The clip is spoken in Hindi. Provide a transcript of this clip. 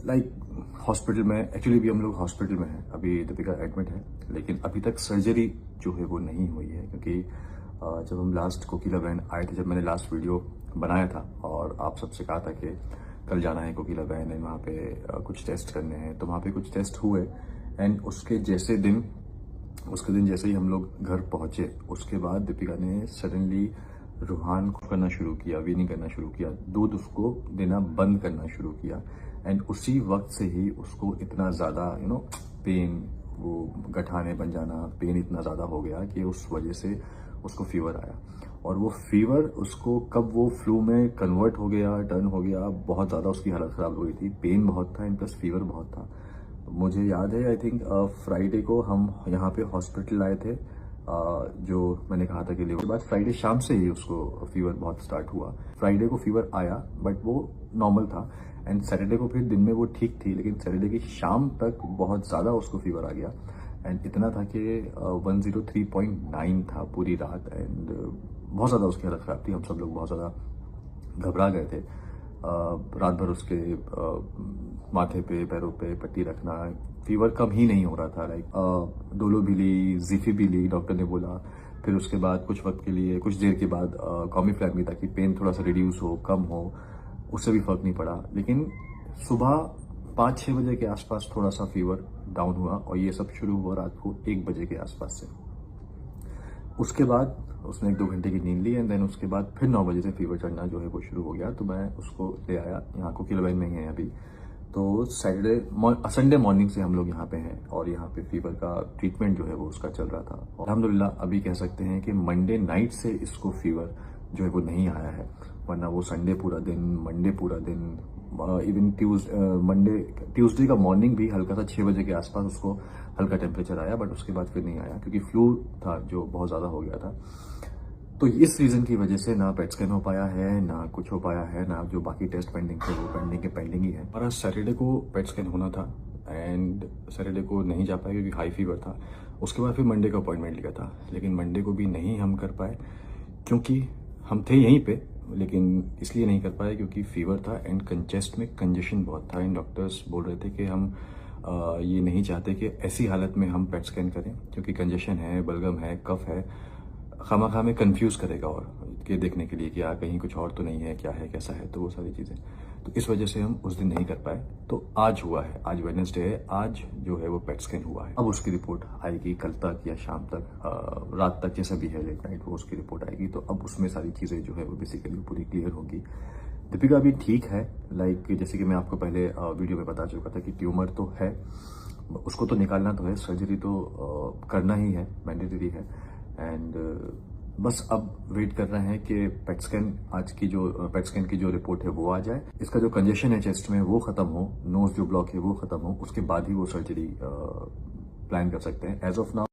लाइक हॉस्पिटल में, एक्चुअली भी हम लोग हॉस्पिटल में हैं, अभी दीपिका एडमिट है, लेकिन अभी तक सर्जरी जो है वो नहीं हुई है, क्योंकि जब हम लास्ट कोकिला बहन आए थे, जब मैंने लास्ट वीडियो बनाया था और आप सबसे कहा था कि कल जाना है कोकिला बहन है, वहाँ पे कुछ टेस्ट करने हैं, तो वहाँ पे कुछ टेस्ट हुए एंड उसके दिन जैसे ही हम लोग घर पहुंचे, उसके बाद दीपिका ने सडनली रूहान को करना शुरू किया, वीनिंग करना शुरू किया, दूध उसको देना बंद करना शुरू किया एंड उसी वक्त से ही उसको इतना ज़्यादा पेन, वो गठाने बन जाना, पेन इतना ज़्यादा हो गया कि उस वजह से उसको फीवर आया। और वो फीवर उसको कब वो फ्लू में कन्वर्ट हो गया, टर्न हो गया, बहुत ज़्यादा उसकी हालत ख़राब हो गई थी, पेन बहुत था एंड प्लस फीवर बहुत था। मुझे याद है, आई थिंक फ्राइडे को हम यहाँ पे हॉस्पिटल आए थे, जो मैंने कहा था कि लिवर, बाद फ्राइडे शाम से ही उसको फीवर बहुत स्टार्ट हुआ। फ्राइडे को फीवर आया बट वो नॉर्मल था एंड सैटरडे को फिर दिन में वो ठीक थी, लेकिन सैटरडे की शाम तक बहुत ज़्यादा उसको फीवर आ गया एंड इतना था कि 103.9 था पूरी रात एंड बहुत ज़्यादा उसकी हालत ख़राब थी। हम सब लोग बहुत ज़्यादा घबरा गए थे। रात भर उसके माथे पे, पैरों पे पट्टी रखना, फीवर कम ही नहीं हो रहा था। लाइक डोलो भी ली, जीफी भी ली, डॉक्टर ने बोला। फिर उसके बाद कुछ वक्त के लिए, कुछ देर के बाद कॉमीफ्लैम भी, ताकि पेन थोड़ा सा रिड्यूस हो, कम हो, उससे भी फर्क नहीं पड़ा। लेकिन सुबह 5-6 बजे के आसपास थोड़ा सा फीवर डाउन हुआ और ये सब शुरू हुआ रात को 1 बजे के आसपास से। उसके बाद उसने 1-2 घंटे की नींद ली एंड देन उसके बाद फिर 9 बजे से फीवर चढ़ना जो है वो शुरू हो गया। तो मैं उसको ले आया, यहाँ कोकिला बहन में ही है अभी। तो संडे मॉर्निंग से हम लोग यहाँ पे हैं और यहाँ पे फीवर का ट्रीटमेंट जो है वो उसका चल रहा था। अल्हम्दुलिल्लाह अभी कह सकते हैं कि मंडे नाइट से इसको फीवर जो है वो नहीं आया है, वरना वो संडे पूरा दिन, मंडे पूरा दिन, इवन ट्यूसडे का मॉर्निंग भी हल्का सा 6 बजे के आसपास उसको हल्का टेम्परेचर आया, बट उसके बाद फिर नहीं आया, क्योंकि फ्लू था जो बहुत ज़्यादा हो गया था। तो इस रीज़न की वजह से ना पेट स्कैन हो पाया है, ना कुछ हो पाया है, ना जो बाकी टेस्ट पेंडिंग थे वो पेंडिंग ही है। हमारा सैटरडे को पेट स्कैन होना था एंड सैटरडे को नहीं जा पाए क्योंकि हाई फीवर था। उसके बाद फिर मंडे का अपॉइंटमेंट लिया था, लेकिन मंडे को भी नहीं हम कर पाए, क्योंकि हम थे यहीं पे, लेकिन इसलिए नहीं कर पाए क्योंकि फीवर था एंड चेस्ट में कंजेशन बहुत था एंड डॉक्टर्स बोल रहे थे कि हम ये नहीं चाहते कि ऐसी हालत में हम पेट स्कैन करें, क्योंकि कंजेशन है, बलगम है, कफ है, खामा में कंफ्यूज करेगा और के देखने के लिए कि कहीं कुछ और तो नहीं है, क्या है, कैसा है, तो वो सारी चीज़ें। तो इस वजह से हम उस दिन नहीं कर पाए। तो आज हुआ है, आज वेडनेसडे है, आज जो है वो पेट स्कैन हुआ है। अब उसकी रिपोर्ट आएगी कल तक या शाम तक, रात तक, जैसा भी है, लेट नाइट वो उसकी रिपोर्ट आएगी। तो अब उसमें सारी चीज़ें जो है वो बेसिकली पूरी क्लियर होगी। दीपिका भी ठीक है, लाइक जैसे कि मैं आपको पहले वीडियो में बता चुका था कि ट्यूमर तो है, उसको तो निकालना तो है, सर्जरी तो करना ही है, मैंडेटरी है एंड बस अब वेट कर रहे हैं कि पेट स्कैन की जो रिपोर्ट है वो आ जाए, इसका जो कंजेशन है चेस्ट में वो खत्म हो, नोज जो ब्लॉक है वो खत्म हो, उसके बाद ही वो सर्जरी प्लान कर सकते हैं। As of now